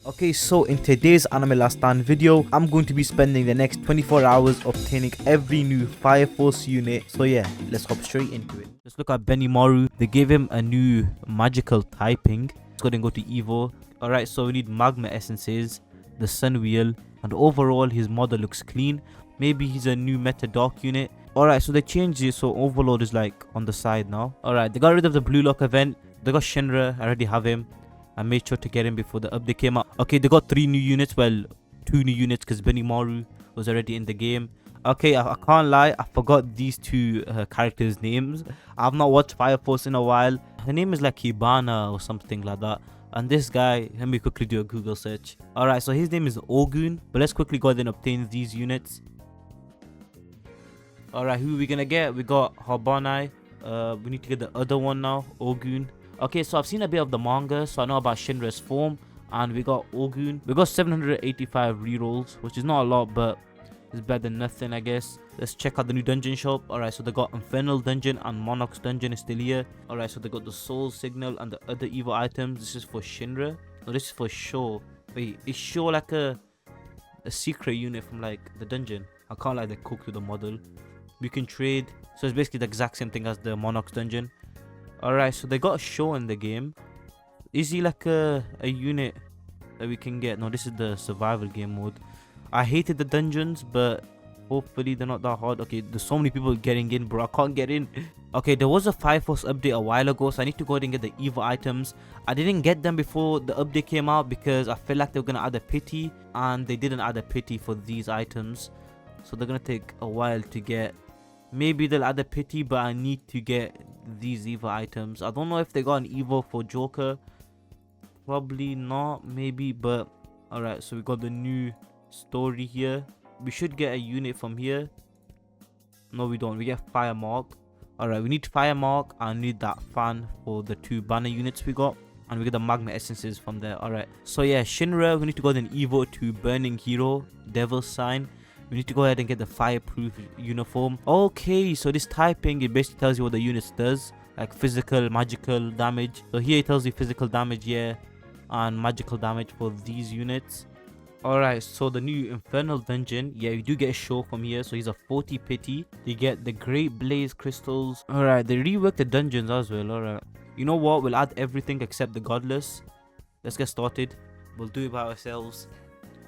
Okay, so in today's animelasstand video, I'm going to be spending the next 24 hours obtaining every new Fire Force unit. So yeah, let's hop straight into it. Let's look at Benimaru. They gave him a new magical typing. Let's go ahead and go to Evo. Alright, so we need magma essences, the sun wheel, and overall his model looks clean. Maybe he's a new meta dark unit. Alright, so they changed it so overload is like on the side now. Alright, they got rid of the blue lock event. They got Shinra, I already have him. I made sure to get him before the update came out. Okay, they got 3 new units. Well, 2 new units because Benimaru was already in the game. Okay, I can't lie. I forgot these 2 characters' names. I've not watched Fire Force in a while. Her name is like Hibana or something like that. And this guy, let me quickly do a Google search. Alright, so his name is Ogun. But let's quickly go ahead and obtain these units. Alright, who are we gonna get? We got Habanai. We need to get the other one now, Ogun. Okay, so I've seen a bit of the manga, so I know about Shinra's form. And we got Ogun. We got 785 rerolls, which is not a lot, but it's better than nothing, I guess. Let's check out the new dungeon shop. Alright, so they got Infernal Dungeon and Monarch's Dungeon is still here. Alright, so they got the Soul Signal and the other evil items. This is for Shinra. No, this is for Sho. Wait, is Sho like a secret unit from like the dungeon? I can't like the cook to the model. We can trade. So it's basically the exact same thing as the Monarch's Dungeon. Alright, so they got a show in the game. Is he like a unit that we can get? No, this is the survival game mode. I hated the dungeons, but hopefully they're not that hard. Okay, there's so many people getting in, bro. I can't get in. Okay, there was a Fire Force update a while ago, so I need to go ahead and get the evil items. I didn't get them before the update came out because I feel like they were going to add a pity, and they didn't add a pity for these items. So they're going to take a while to get. Maybe they'll add a pity, but I need to get these evil items. I don't know if they got an evil for Joker. Probably not, maybe, but alright, so we got the new story here. We should get a unit from here. No, we don't. We get Fire Mark. Alright, we need Fire Mark and need that fan for the 2 banner units we got. And we get the magma essences from there. Alright, so yeah, Shinra, we need to go ahead and evo to Burning Hero, Devil's Sign. We need to go ahead and get the fireproof uniform. Okay, so this typing, it basically tells you what the units does. Like physical, magical damage. So here it tells you physical damage, yeah. And magical damage for these units. Alright, so the new Infernal Dungeon. Yeah, you do get a show from here. So he's a 40 pity. You get the Great Blaze Crystals. Alright, they reworked the dungeons as well. Alright. You know what? We'll add everything except the Godless. Let's get started. We'll do it by ourselves.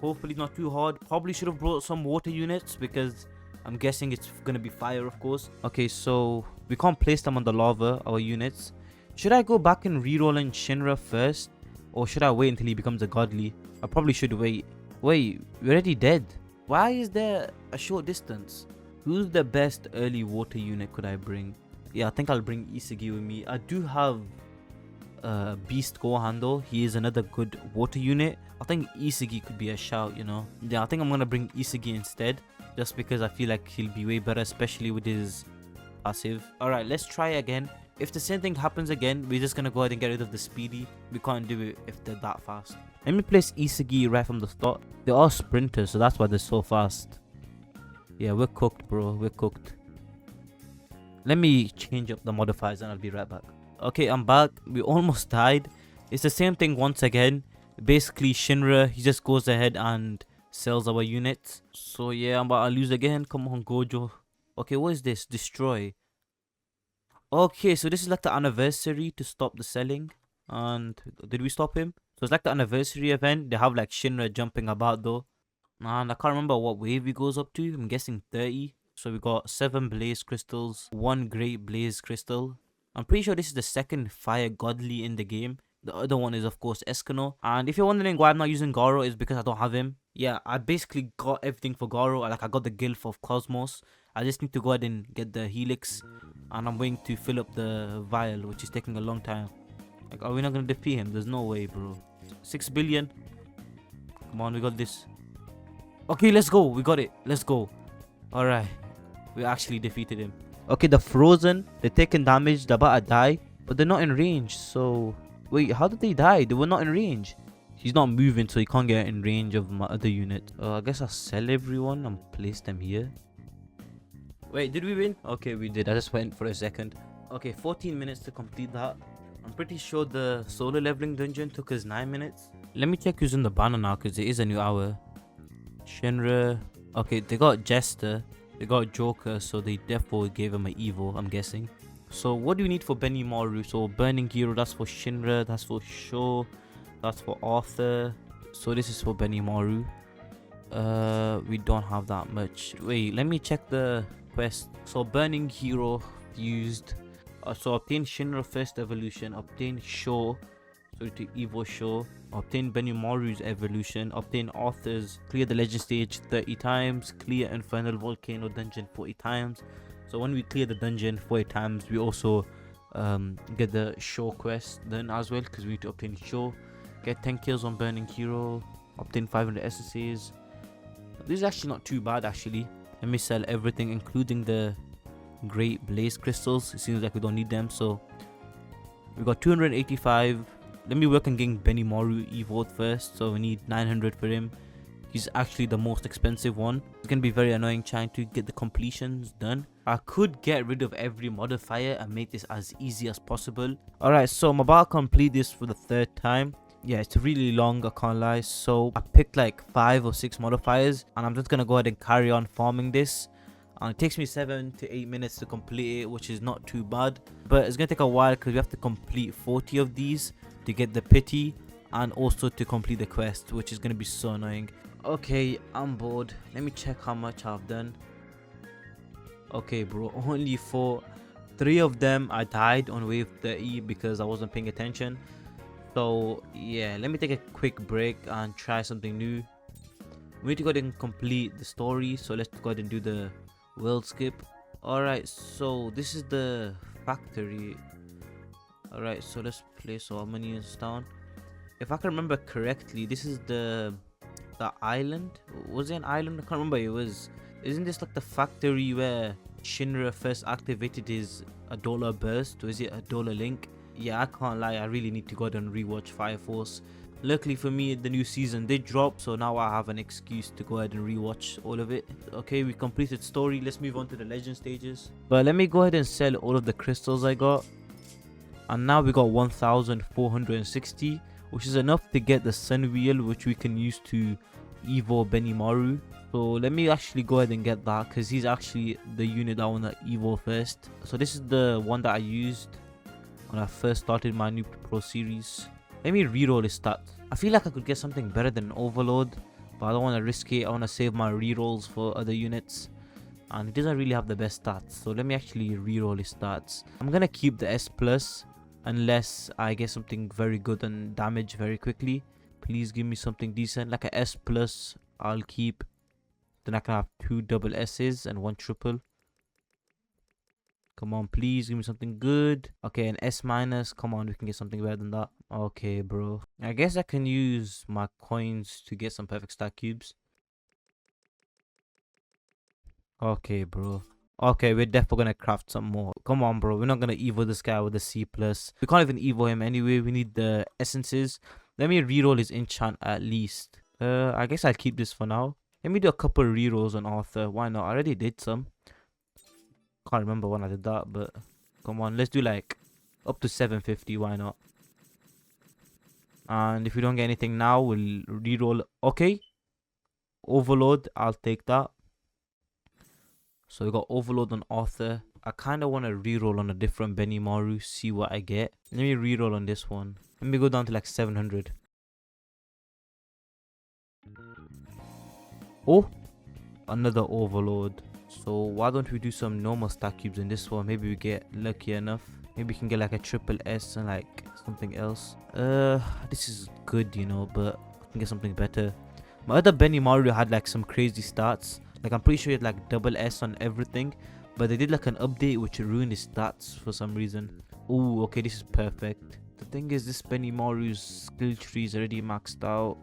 Hopefully not too hard. Probably should have brought some water units because I'm guessing it's gonna be fire, of course. Okay, so we can't place them on the lava, our units. Should I go back and reroll in Shinra first, or should I wait until he becomes a godly? I probably should wait. Wait, we're already dead. Why is there a short distance? Who's the best early water unit could I bring? Yeah, I think I'll bring Isugi with me. I do have Beast Gohan though. He is another good water unit. I think Isugi could be a shout, you know. Yeah, I think I'm gonna bring Isugi instead, just because I feel like he'll be way better, especially with his passive. Alright, let's try again. If the same thing happens again, we're just gonna go ahead and get rid of the speedy. We can't do it if they're that fast. Let me place Isugi right from the start. They are sprinters, so that's why they're so fast. Yeah, we're cooked, bro. We're cooked. Let me change up the modifiers and I'll be right back. Okay, I'm back. We almost died. It's the same thing once again. Basically, Shinra, he just goes ahead and sells our units. So yeah, I'm about to lose again. Come on, Gojo. Okay, what is this? Destroy. Okay, so this is like the anniversary to stop the selling. And did we stop him? So it's like the anniversary event. They have like Shinra jumping about though. And I can't remember what wave he goes up to. I'm guessing 30. So we got 7 blaze crystals, 1 great blaze crystal. I'm pretty sure this is the second fire godly in the game. The other one is of course Escano. And if you're wondering why I'm not using Garo, it's because I don't have him. Yeah, I basically got everything for Garo. Like I got the Gilf of Cosmos. I just need to go ahead and get the Helix. And I'm waiting to fill up the vial, which is taking a long time. Like, are we not gonna defeat him? There's no way, bro. 6 billion. Come on, we got this. Okay, let's go. We got it. Let's go. Alright. We actually defeated him. Okay, the Frozen, they're taking damage, they're about to die, but they're not in range, so... Wait, how did they die? They were not in range. He's not moving, so he can't get in range of my other unit. I guess I'll sell everyone and place them here. Wait, did we win? Okay, we did. I just went for a second. Okay, 14 minutes to complete that. I'm pretty sure the solo leveling dungeon took us 9 minutes. Let me check who's in the banner now, because it is a new hour. Shinra. Okay, they got Jester. They got Joker, so they definitely gave him an Evo, I'm guessing. So what do you need for Benimaru? So Burning Hero, that's for Shinra, that's for Sho, that's for Arthur. So this is for Benimaru. We don't have that much. Wait, let me check the quest. So Burning Hero fused. So obtain Shinra first evolution, obtain Sho, so to Evo Sho, obtain Benimaru's evolution, obtain Arthur's, clear the legend stage 30 times, clear Infernal Volcano dungeon 40 times. So when we clear the dungeon 40 times, we also get the Sho quest done as well, because we need to obtain Sho. Get 10 kills on Burning Hero, obtain 500 essences. This is actually not too bad actually. Let me sell everything including the Great Blaze crystals. It seems like we don't need them, so we got 285. Let me work on getting Benimaru evolved first. So we need 900 for him. He's actually the most expensive one. It's gonna be very annoying trying to get the completions done. I could get rid of every modifier and make this as easy as possible. Alright, so I'm about to complete this for the 3rd time. Yeah, it's really long, I can't lie. So I picked like 5 or 6 modifiers, and I'm just gonna go ahead and carry on farming this. And it takes me 7 to 8 minutes to complete it, which is not too bad, but it's gonna take a while because we have to complete 40 of these to get the pity, and also to complete the quest, which is gonna be so annoying. Okay, I'm bored. Let me check how much I've done. Okay bro, only for 3 of them I died on wave 30 because I wasn't paying attention. So yeah, let me take a quick break and try something new. We need to go ahead and complete the story, so let's go ahead and do the world skip. Alright, so this is the factory. Alright, so let's place our minions down. If I can remember correctly, this is the island. Was it an island? I can't remember. It was. Isn't this like the factory where Shinra first activated his $1 burst? Or is it $1 link? Yeah, I can't lie, I really need to go ahead and rewatch Fire Force. Luckily for me, the new season did drop, so now I have an excuse to go ahead and rewatch all of it. Okay, we completed story. Let's move on to the legend stages. But let me go ahead and sell all of the crystals I got. And now we got 1,460, which is enough to get the Sun Wheel, which we can use to Evo Benimaru. So let me actually go ahead and get that, because he's actually the unit that I want to Evo first. So this is the one that I used when I first started my noobtopro series. Let me reroll his stats. I feel like I could get something better than Overload, but I don't want to risk it. I want to save my rerolls for other units, and he doesn't really have the best stats. So let me actually reroll his stats. I'm gonna keep the S plus unless I get something very good and damage very quickly. Please give me something decent, like a S plus. I'll keep. Then I can have 2 double S's and 1 triple. Come on, please give me something good. Okay, an S minus. Come on, we can get something better than that. Okay, bro. I guess I can use my coins to get some perfect stat cubes. Okay, bro. Okay, we're definitely gonna craft some more. Come on, bro. We're not gonna evo this guy with a C plus. We can't even evo him anyway. We need the essences. Let me reroll his enchant at least. I guess I'll keep this for now. Let me do a couple rerolls on Arthur. Why not? I already did some. Can't remember when I did that, but come on, let's do like up to 750. Why not? And if we don't get anything now, we'll reroll. Okay, Overload, I'll take that. So we got Overload on Arthur. I kind of want to reroll on a different Benimaru, see what I get. Let me reroll on this one. Let me go down to like 700. Oh, another Overload. So why don't we do some normal stat cubes in this one? Maybe we get lucky enough. Maybe we can get like a triple S and like something else. This is good, you know, but I can get something better. My other Benimaru had like some crazy stats. Like I'm pretty sure he had like double S on everything, but they did like an update which ruined his stats for some reason. Oh, okay, this is perfect. The thing is, this Benimaru's skill tree is already maxed out.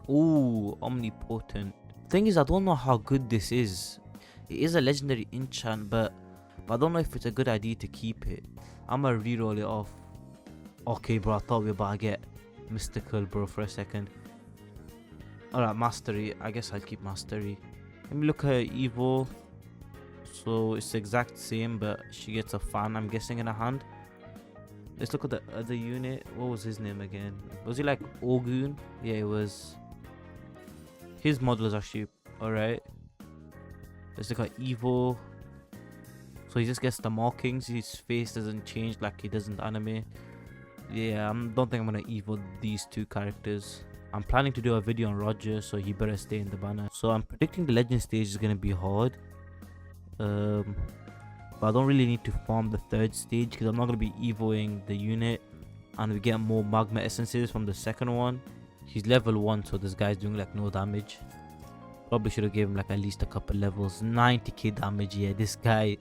Oh, omnipotent. Thing is, I don't know how good this is. It is a legendary enchant, but I don't know if it's a good idea to keep it. I'ma reroll it off. Okay, bro, I thought we were about to get mystical, bro, for a second. Alright, mastery. I guess I'll keep mastery. Let me look at Evo. So it's the exact same, but she gets a fan, I'm guessing, in her hand. Let's look at the other unit. What was his name again? Was he like Ogun? Yeah, it was. His model is actually alright. Let's look at Evo. So he just gets the markings. His face doesn't change like he does in the anime. Yeah, I don't think I'm gonna Evo these two characters. I'm planning to do a video on Roger, so he better stay in the banner. So I'm predicting the legend stage is gonna be hard. But I don't really need to farm the third stage because I'm not gonna be evoing the unit, and we get more magma essences from the second one. He's level 1, so this guy's doing like no damage. Probably should have given him like at least a couple levels. 90k damage. Yeah, this guy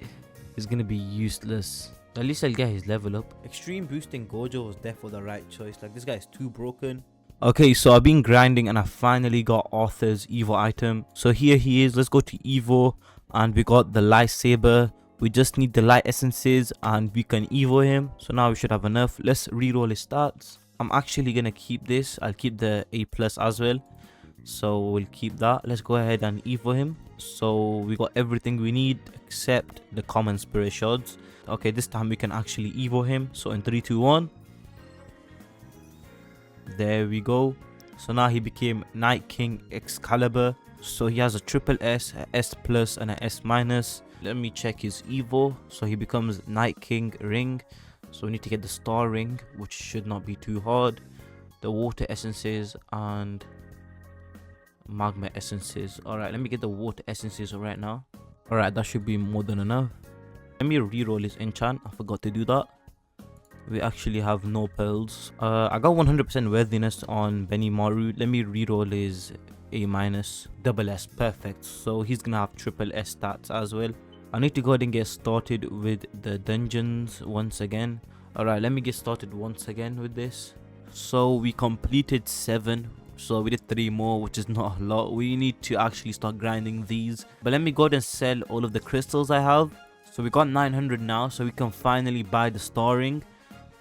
is gonna be useless. At least I'll get his level up. Extreme boosting Gojo was therefore the right choice. Like, this guy is too broken. Okay, so I've been grinding and I finally got Arthur's Evo item. So here he is. Let's go to Evo, and we got the lightsaber. We just need the light essences and we can Evo him. So now we should have enough. Let's reroll his stats. I'm actually gonna keep this. I'll keep the A+ as well. So we'll keep that. Let's go ahead and Evo him. So we got everything we need except the common spirit shards. Okay, this time we can actually Evo him. So in 3, 2, 1. There we go. So now he became Night King Excalibur. So he has a triple S, a S+, and a S-. Let me check his Evo. So he becomes Night King Ring. So we need to get the Star Ring, which should not be too hard. The Water Essences and Magma Essences. Alright, let me get the Water Essences right now. Alright, that should be more than enough. Let me reroll his enchant. I forgot to do that. We actually have no pearls. I got 100% worthiness on Benimaru. Let me reroll his A-, double S. Perfect. So he's gonna have triple S stats as well. I need to go ahead and get started with the dungeons once again. Alright, let me get started once again with this. So we completed 7. So we did 3 more, which is not a lot. We need to actually start grinding these. But let me go ahead and sell all of the crystals I have. So we got 900 now, so we can finally buy the Star Ring.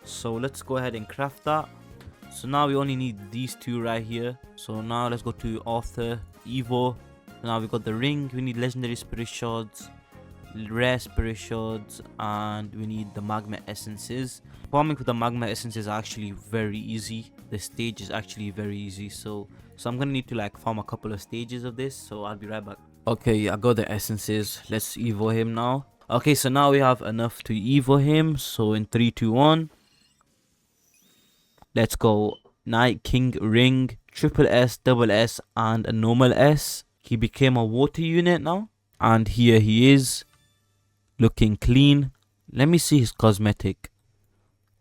So let's go ahead and craft that. So now we only need these 2 right here. So now let's go to Arthur, Evo. Now we got the ring. We need legendary spirit shards, rare spirit shards, and we need the magma essences. Farming with the magma essences is actually very easy. The stage is actually very easy. So I'm gonna need to like farm a couple of stages of this. So I'll be right back. Okay, I got the essences. Let's Evo him now. Okay, so now we have enough to Evo him. So in 3, 2, 1. Let's go. Night King Ring, triple S, double S, and a normal S. He became a water unit now. And here he is, looking clean. Let me see his cosmetic.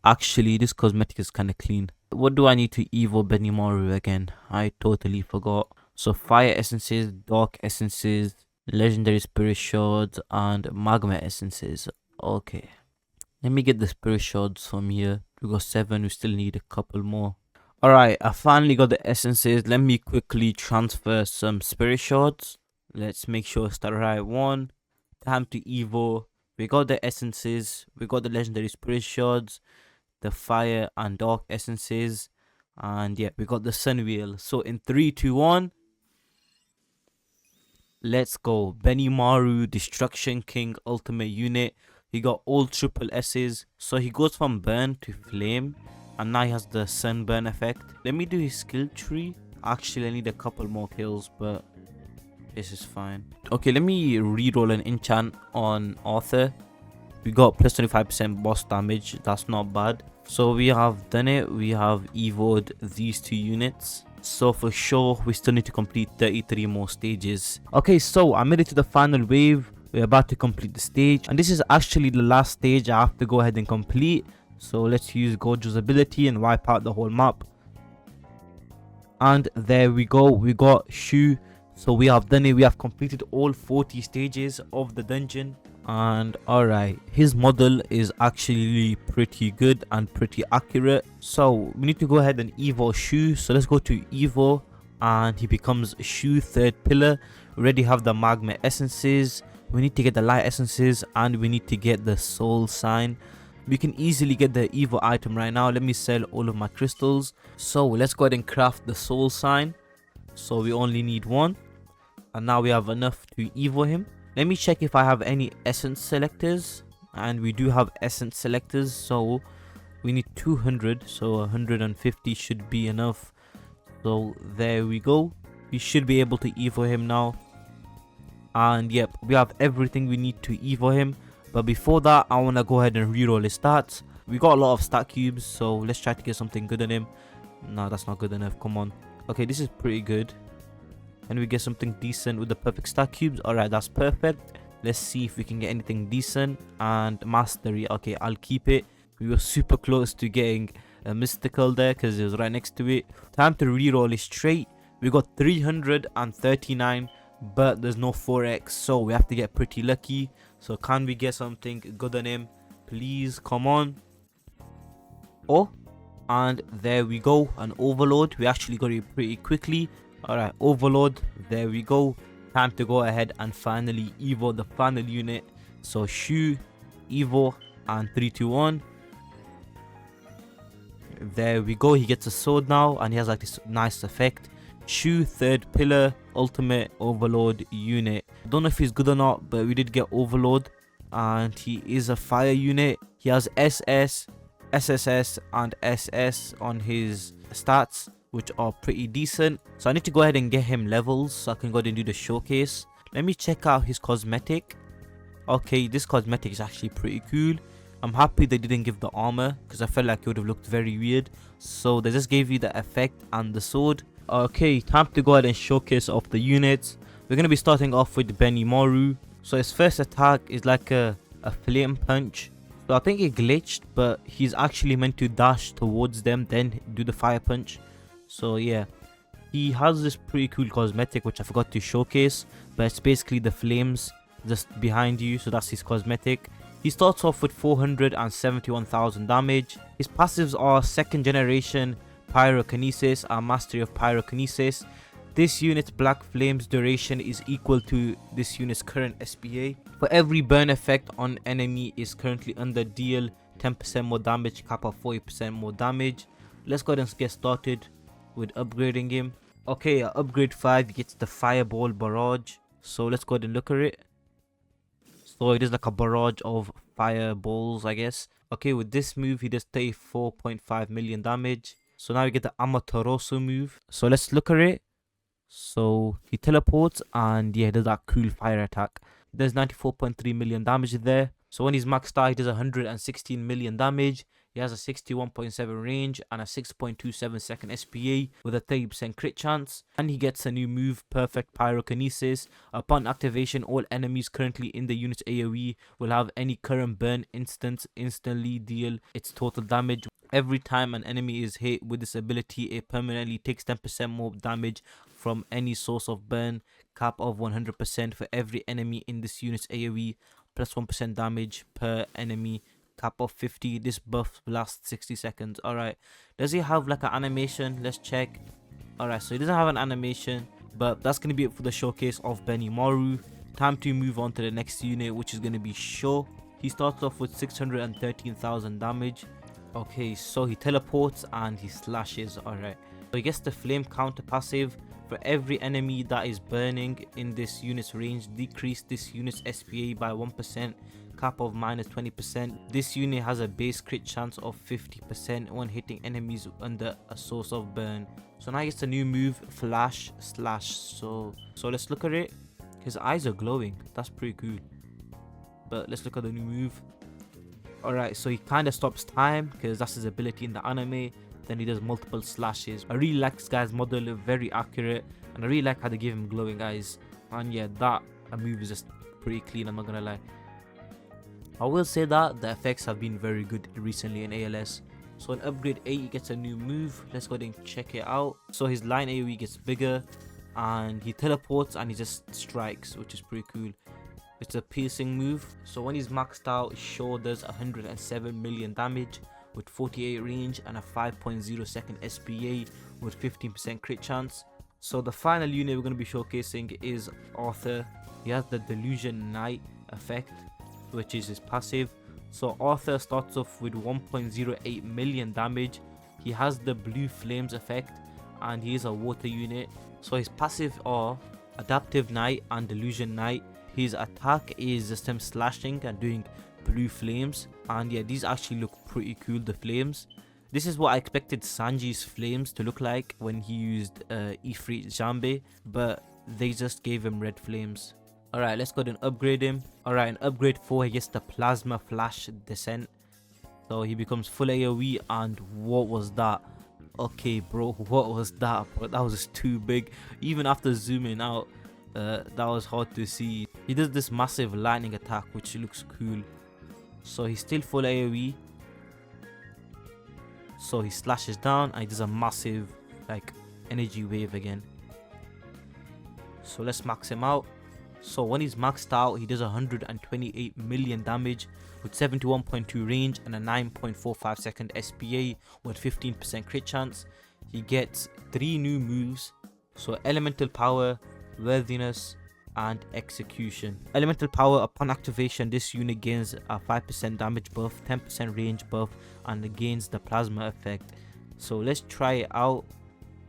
Actually, this cosmetic is kind of clean. What do I need to Evo Benimaru again? I totally forgot. So fire essences, dark essences, legendary spirit shards, and magma essences. Okay. Let me get the spirit shards from here. We got 7. We still need a couple more. Alright, I finally got the essences. Let me quickly transfer some spirit shards. Let's make sure it's the right one. Time to Evo. We got the essences. We got the legendary spirit shards, the fire and dark essences, and yeah, we got the sun wheel. So in 3, 2, 1. Let's go. Benimaru, Destruction King Ultimate Unit. He got all triple S's. So he goes from burn to flame. And now he has the sunburn effect. Let me do his skill tree. Actually, I need a couple more kills, but this is fine. Okay, let me reroll an enchant on Arthur. We got plus 25% boss damage. That's not bad. So we have done it. We have evoed these 2 units. So for sure, we still need to complete 33 more stages. Okay, so I made it to the final wave. We're about to complete the stage. And this is actually the last stage I have to go ahead and complete. So let's use Gojo's ability and wipe out the whole map. And there we go. We got Shu. So we have done it. We have completed all 40 stages of the dungeon. And alright, his model is actually pretty good and pretty accurate. So we need to go ahead and Evo Shu. So let's go to Evo. And he becomes Shu 3rd pillar. We already have the magma essences. We need to get the light essences. And we need to get the soul sign. We can easily get the Evo item right now. Let me sell all of my crystals. So let's go ahead and craft the soul sign. So we only need 1. And now we have enough to Evo him. Let me check if I have any essence selectors. And we do have essence selectors. So We need 200, so 150 should be enough. So there we go. We should be able to evo him now. And yep, we have everything we need to evo him. But before that, I want to go ahead and reroll his stats. We got a lot of stat cubes, so let's try to get something good on him. No, that's not good enough. Come on. Okay, this is pretty good. And we get something decent with the perfect stat cubes. Alright, that's perfect. Let's see if we can get anything decent. And mastery. Okay, I'll keep it. We were super close to getting a mystical there because it was right next to it. Time to reroll his trait. We got 339, but there's no 4x, so we have to get pretty lucky. So can we get something good on him? Please, come on. Oh, and there we go, an overload. We actually got it pretty quickly. Alright, overload, there we go. Time to go ahead and finally evo the final unit. So shoe, evo, and 3, 2, 1. There we go, he gets a sword now and he has like this nice effect. Shoe, third pillar, ultimate, overload, unit. Don't know if he's good or not, but we did get overload. And he is a fire unit. He has SS, SSS, and SS on his stats, which are pretty decent. So I need to go ahead and get him levels so I can go ahead and do the showcase. Let me check out his cosmetic. Okay, this cosmetic is actually pretty cool. I'm happy they didn't give the armor because I felt like it would have looked very weird. So they just gave you the effect and the sword. Okay, time to go ahead and showcase off the units. We're going to be starting off with Benimaru. So his first attack is like a flame punch. So I think it glitched, but he's actually meant to dash towards them, then do the fire punch. So yeah, he has this pretty cool cosmetic which I forgot to showcase, but it's basically the flames just behind you. So that's his cosmetic. He starts off with 471,000 damage. His passives are second generation pyrokinesis and mastery of pyrokinesis. This unit's black flames duration is equal to this unit's current SPA. For every burn effect on enemy is currently under, deal 10% more damage, cap of 40% more damage. Let's go ahead and get started with upgrading him. Okay, at upgrade 5 he gets the fireball barrage. So let's go ahead and look at it. So it is like a barrage of fireballs, I guess. Okay, with this move he does 34.5 million damage. So now we get the Amaterasu move. So let's look at it. So he teleports and yeah, he does that cool fire attack. He does 94.3 million damage there. So when he's maxed out, he does 116 million damage. He has a 61.7 range and a 6.27 second SPA with a 30% crit chance. And he gets a new move, Perfect Pyrokinesis. Upon activation, all enemies currently in the unit's AoE will have any current burn instance instantly deal its total damage. Every time an enemy is hit with this ability, it permanently takes 10% more damage from any source of burn, cap of 100% for every enemy in this unit's AoE, plus 1% damage per enemy, cap of 50. This buff lasts 60 seconds. Alright, does he have like an animation? Let's check. Alright, so he doesn't have an animation, but that's going to be it for the showcase of Benimaru. Time to move on to the next unit, which is going to be Sho. He starts off with 613,000 damage. Okay, so he teleports and he slashes. Alright, so he gets the flame counter passive. For every enemy that is burning in this unit's range, decrease this unit's SPA by 1%, cap of minus 20%. This unit has a base crit chance of 50% when hitting enemies under a source of burn. So now he gets a new move, Flash Slash. So let's look at it. His eyes are glowing. That's pretty cool. But let's look at the new move. Alright, so he kind of stops time because that's his ability in the anime. Then he does multiple slashes. I really like this guy's model, very accurate, and I really like how they give him glowing eyes. And yeah, that move is just pretty clean, I'm not gonna lie. I will say that the effects have been very good recently in ALS. So in upgrade 8 he gets a new move. Let's go ahead and check it out. So his line AoE gets bigger and he teleports and he just strikes, which is pretty cool. It's a piercing move. So when he's maxed out, Sho does 107 million damage with 48 range and a 5.0 second SPA with 15% crit chance. So the final unit we're going to be showcasing is Arthur. He has the Delusion Knight effect, which is his passive. So Arthur starts off with 1.08 million damage. He has the Blue Flames effect and he is a water unit. So his passive are Adaptive Knight and Delusion Knight. His attack is just him slashing and doing blue flames. And yeah, these actually look pretty cool, the flames. This is what I expected Sanji's flames to look like when he used Ifrit Jambe, but they just gave him red flames. Alright, let's go ahead and upgrade him. Alright, in upgrade 4, he gets the Plasma Flash Descent. So he becomes full AoE, and what was that? Okay, bro, what was that? Bro, that was just too big. Even after zooming out, that was hard to see. He does this massive lightning attack, which looks cool. So he's still full AoE. So he slashes down and he does a massive like energy wave again. So let's max him out. So when he's maxed out, he does 128 million damage with 71.2 range and a 9.45 second SPA with 15% crit chance. He gets 3 new moves. So elemental power, worthiness, and execution. Elemental power, upon activation, this unit gains a 5% damage buff, 10% range buff, and gains the plasma effect. So let's try it out.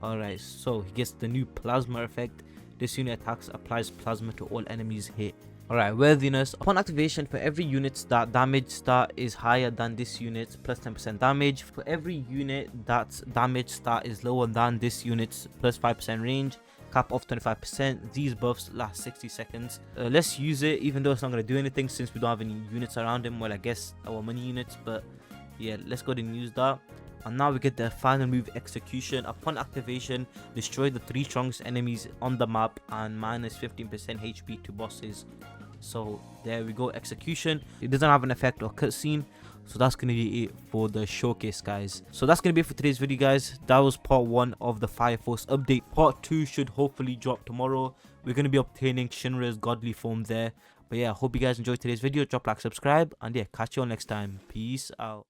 Alright, so he gets the new plasma effect. This unit attacks applies plasma to all enemies hit. Alright, worthiness. Upon activation, for every unit's that damage stat is higher than this unit's, plus 10% damage. For every unit that's damage stat is lower than this unit's, plus 5% range. Cap off 25%. These buffs last 60 seconds. Let's use it, even though it's not going to do anything since we don't have any units around him. Well, I guess our money units, but yeah, let's go ahead and use that. And now we get the final move, execution. Upon activation, destroy the 3 strongest enemies on the map and minus 15% HP to bosses. So there we go, execution. It doesn't have an effect or cutscene. So that's going to be it for the showcase, guys. So that's going to be it for today's video, guys. That was part 1 of the Fire Force update. Part 2 should hopefully drop tomorrow. We're going to be obtaining Shinra's godly form there. But yeah, hope you guys enjoyed today's video. Drop like, subscribe, and yeah, catch you all next time. Peace out.